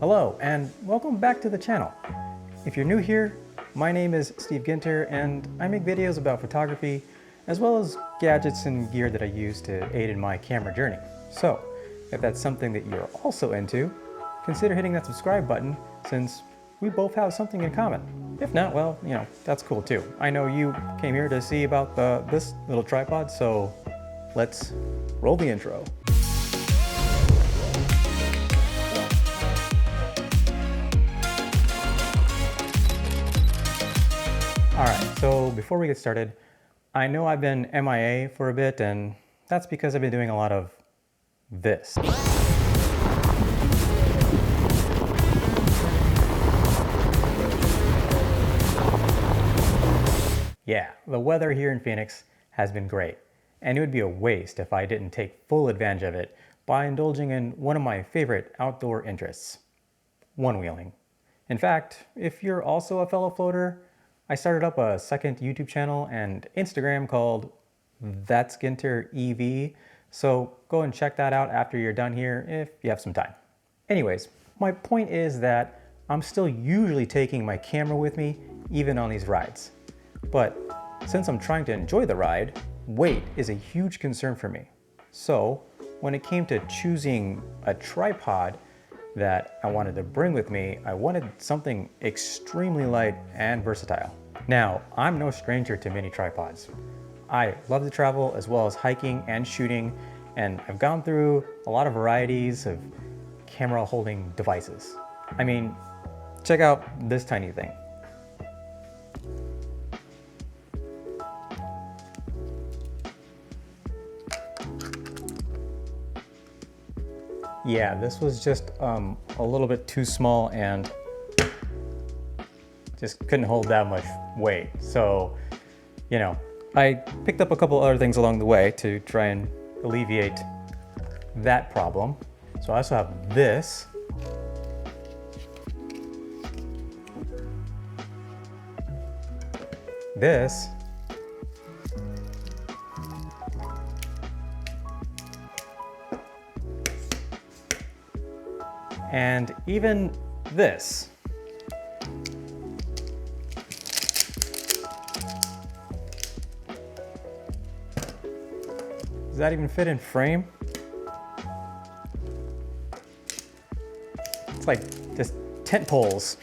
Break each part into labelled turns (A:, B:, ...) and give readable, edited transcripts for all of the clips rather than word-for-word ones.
A: Hello and welcome back to the channel. If you're new here, my name is Steve Ginter and I make videos about photography as well as gadgets and gear that I use to aid in my camera journey. So if that's something that you're also into, consider hitting that subscribe button since we both have something in common. If not, well, that's cool too. I know you came here to see about this little tripod, so let's roll the intro. Alright, so before we get started, I know I've been MIA for a bit, and that's because I've been doing a lot of this. Yeah, the weather here in Phoenix has been great, and it would be a waste if I didn't take full advantage of it by indulging in one of my favorite outdoor interests, one-wheeling. In fact, if you're also a fellow floater, I started up a second YouTube channel and Instagram called ThatsGinterEV, so go and check that out after you're done here if you have some time. Anyways, my point is that I'm still usually taking my camera with me even on these rides. But since I'm trying to enjoy the ride, weight is a huge concern for me. So when it came to choosing a tripod that I wanted to bring with me, I wanted something extremely light and versatile. Now, I'm no stranger to mini tripods. I love to travel as well as hiking and shooting, and I've gone through a lot of varieties of camera holding devices. I mean, check out this tiny thing. Yeah, this was just a little bit too small and just couldn't hold that much weight. So, I picked up a couple other things along the way to try and alleviate that problem. So I also have this. This. And even this. Does that even fit in frame? It's like just tent poles.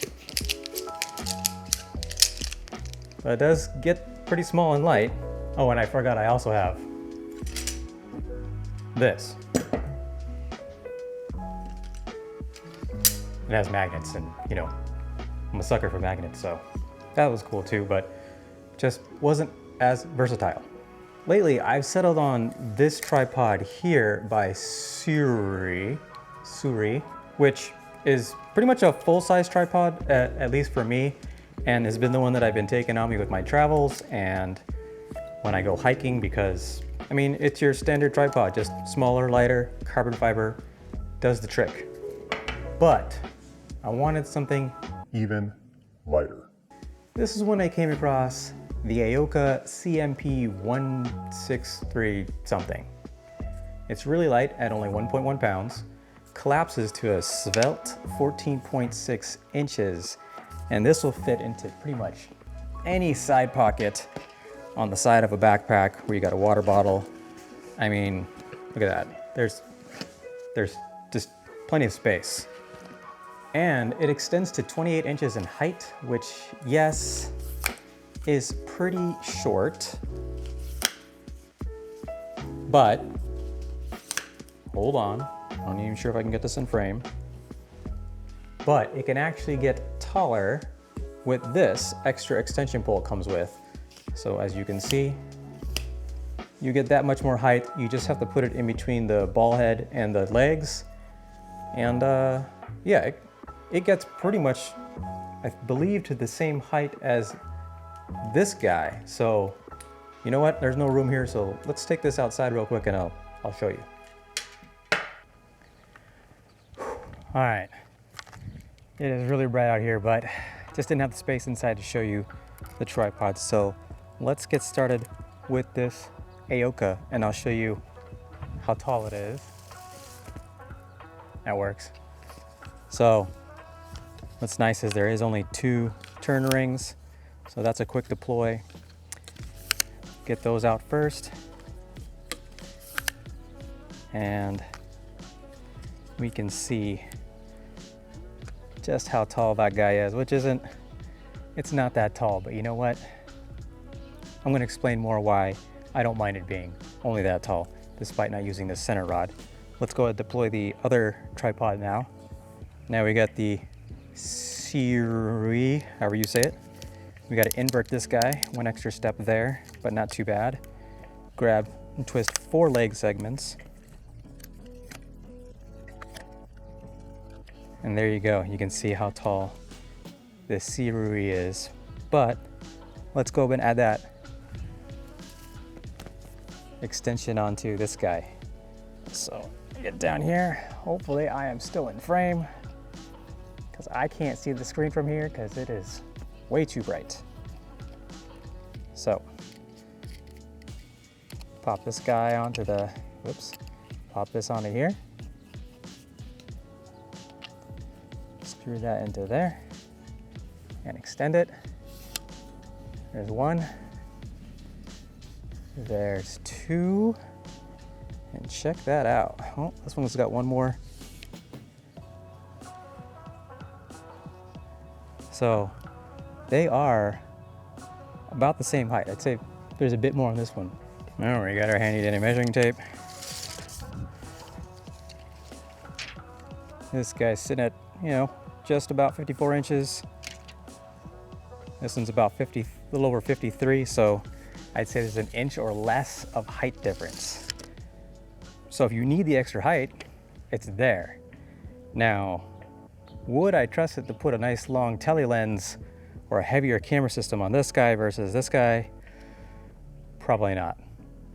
A: But it does get pretty small and light. Oh, and I forgot I also have this. It has magnets and, I'm a sucker for magnets, so that was cool too, but just wasn't as versatile. Lately, I've settled on this tripod here by Suri, which is pretty much a full-size tripod, at least for me, and has been the one that I've been taking on me with my travels and when I go hiking because, it's your standard tripod, just smaller, lighter, carbon fiber, does the trick. But I wanted something even lighter. This is when I came across the Aoka CMP 163 something. It's really light at only 1.1 pounds, collapses to a svelte 14.6 inches, and this will fit into pretty much any side pocket on the side of a backpack where you got a water bottle. Look at that. There's just plenty of space. And it extends to 28 inches in height, which, yes, is pretty short. But, hold on, I'm not even sure if I can get this in frame. But it can actually get taller with this extra extension pole it comes with. So as you can see, you get that much more height. You just have to put it in between the ball head and the legs. And yeah, it gets pretty much, I believe, to the same height as this guy. So, you know what? There's no room here, so let's take this outside real quick and I'll show you. All right. It is really bright out here, but just didn't have the space inside to show you the tripod. So let's get started with this Aoka and I'll show you how tall it is. That works. So What's nice is there is only 2 turn rings, so that's a quick deploy. Get those out first, and we can see just how tall that guy is, which it's not that tall, but you know what? I'm gonna explain more why I don't mind it being only that tall, despite not using the center rod. Let's go ahead and deploy the other tripod now. Now we got the Siri, however you say it. We gotta invert this guy, 1 extra step there, but not too bad. Grab and twist 4 leg segments. And there you go, you can see how tall this Siri is. But let's go ahead and add that extension onto this guy. So get down here, hopefully I am still in frame, because I can't see the screen from here because it is way too bright. So pop this guy onto the, whoops, pop this onto here. Screw that into there and extend it. There's 1, there's 2, and check that out. Oh, this one's got 1 more. So they are about the same height. I'd say there's a bit more on this one. All right, we got our handy dandy measuring tape. This guy's sitting at, just about 54 inches. This one's about 50, a little over 53, so I'd say there's 1 inch or less of height difference. So if you need the extra height, it's there. Now, would I trust it to put a nice long tele lens or a heavier camera system on this guy versus this guy? Probably not.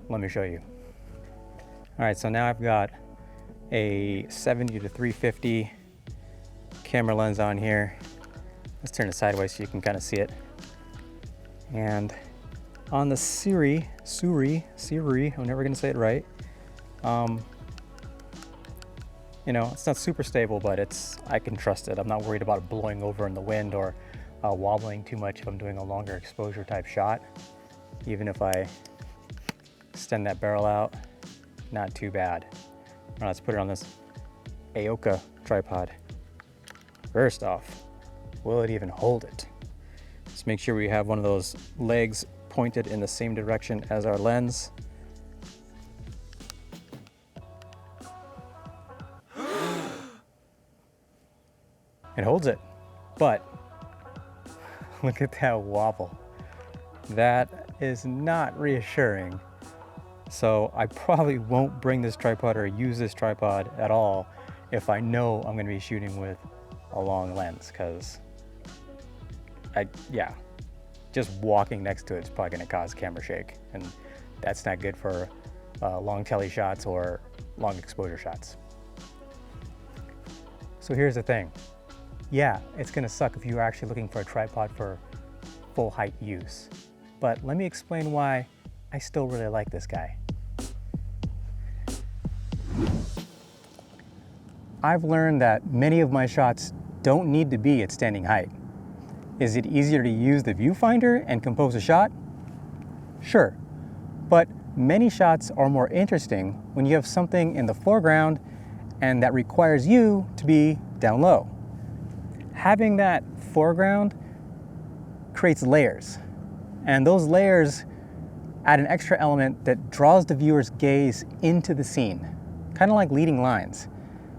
A: Let me show you. All right, so now I've got a 70 to 350 camera lens on here. Let's turn it sideways so you can kind of see it. And on the Siri, I'm never gonna say it right. It's not super stable, but I can trust it. I'm not worried about it blowing over in the wind or wobbling too much if I'm doing a longer exposure type shot. Even if I extend that barrel out, not too bad. Now let's put it on this Aoka tripod. First off, will it even hold it? Let's make sure we have one of those legs pointed in the same direction as our lens. It holds it, but look at that wobble. That is not reassuring. So I probably won't bring this tripod or use this tripod at all if I know I'm gonna be shooting with a long lens, because just walking next to it is probably gonna cause camera shake, and that's not good for long tele shots or long exposure shots. So here's the thing. Yeah, it's gonna suck if you're actually looking for a tripod for full height use. But let me explain why I still really like this guy. I've learned that many of my shots don't need to be at standing height. Is it easier to use the viewfinder and compose a shot? Sure, but many shots are more interesting when you have something in the foreground and that requires you to be down low. Having that foreground creates layers, and those layers add an extra element that draws the viewer's gaze into the scene, kind of like leading lines.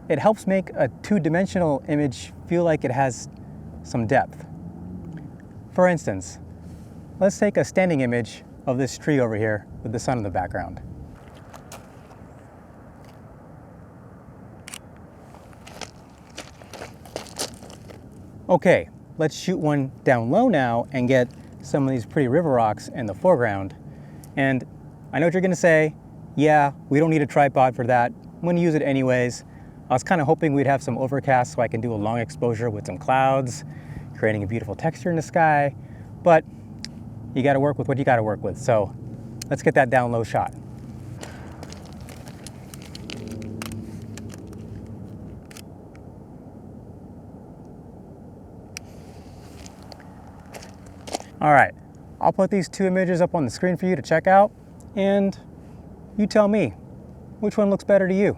A: It helps make a two-dimensional image feel like it has some depth. For instance, let's take a standing image of this tree over here with the sun in the background. Okay, let's shoot one down low now and get some of these pretty river rocks in the foreground. And I know what you're gonna say, yeah, we don't need a tripod for that. I'm gonna use it anyways. I was kind of hoping we'd have some overcast so I can do a long exposure with some clouds, creating a beautiful texture in the sky, but you gotta work with what you gotta work with. So let's get that down low shot. All right, I'll put these two images up on the screen for you to check out, and you tell me, which one looks better to you?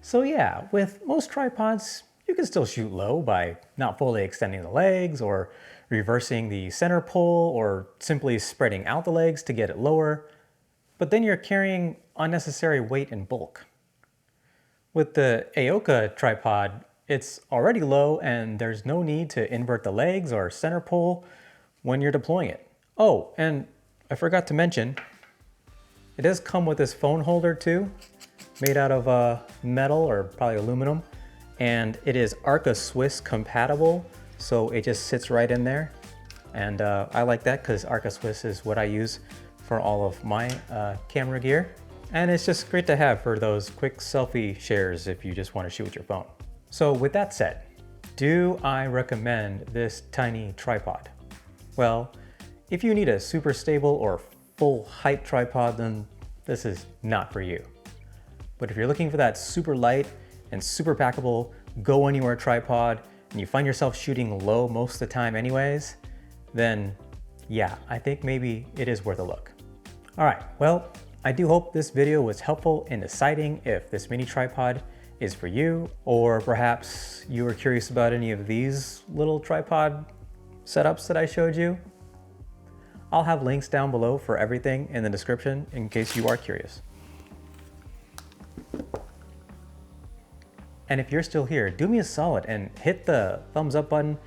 A: So yeah, with most tripods, you can still shoot low by not fully extending the legs or reversing the center pull or simply spreading out the legs to get it lower, but then you're carrying unnecessary weight and bulk. With the Aoka tripod, it's already low and there's no need to invert the legs or center pull when you're deploying it. Oh, and I forgot to mention, it does come with this phone holder too, made out of metal or probably aluminum, and it is Arca Swiss compatible, so it just sits right in there. And I like that because Arca Swiss is what I use for all of my camera gear. And it's just great to have for those quick selfie shares if you just want to shoot with your phone. So with that said, do I recommend this tiny tripod? Well, if you need a super stable or full height tripod, then this is not for you. But if you're looking for that super light and super packable, go anywhere tripod, and you find yourself shooting low most of the time anyways, then yeah, I think maybe it is worth a look. All right, well, I do hope this video was helpful in deciding if this mini tripod is for you, or perhaps you were curious about any of these little tripod setups that I showed you. I'll have links down below for everything in the description in case you are curious. And if you're still here, do me a solid and hit the thumbs up button.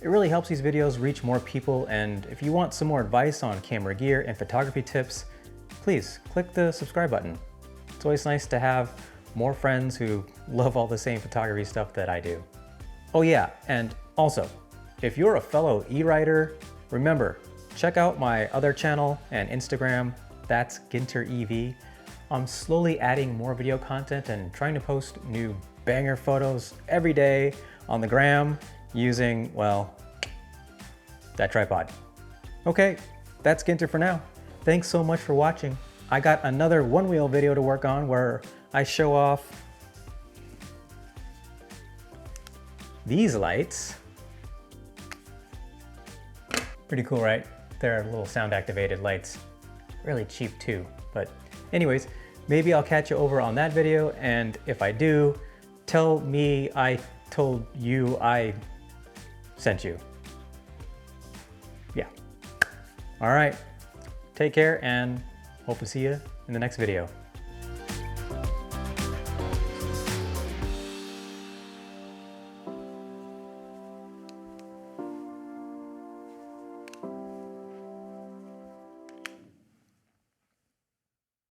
A: It really helps these videos reach more people, and if you want some more advice on camera gear and photography tips, please click the subscribe button. It's always nice to have more friends who love all the same photography stuff that I do. Oh yeah, and also, if you're a fellow e-writer, remember, check out my other channel and Instagram, ThatsGinterEV. I'm slowly adding more video content and trying to post new banger photos every day on the gram using, well, that tripod. Okay, that's Ginter for now. Thanks so much for watching. I got another one-wheel video to work on where I show off these lights. Pretty cool, right? They're little sound activated lights. Really cheap too, but anyways, maybe I'll catch you over on that video, and if I do, tell me I told you I sent you. Yeah. All right. Take care and hope to see you in the next video.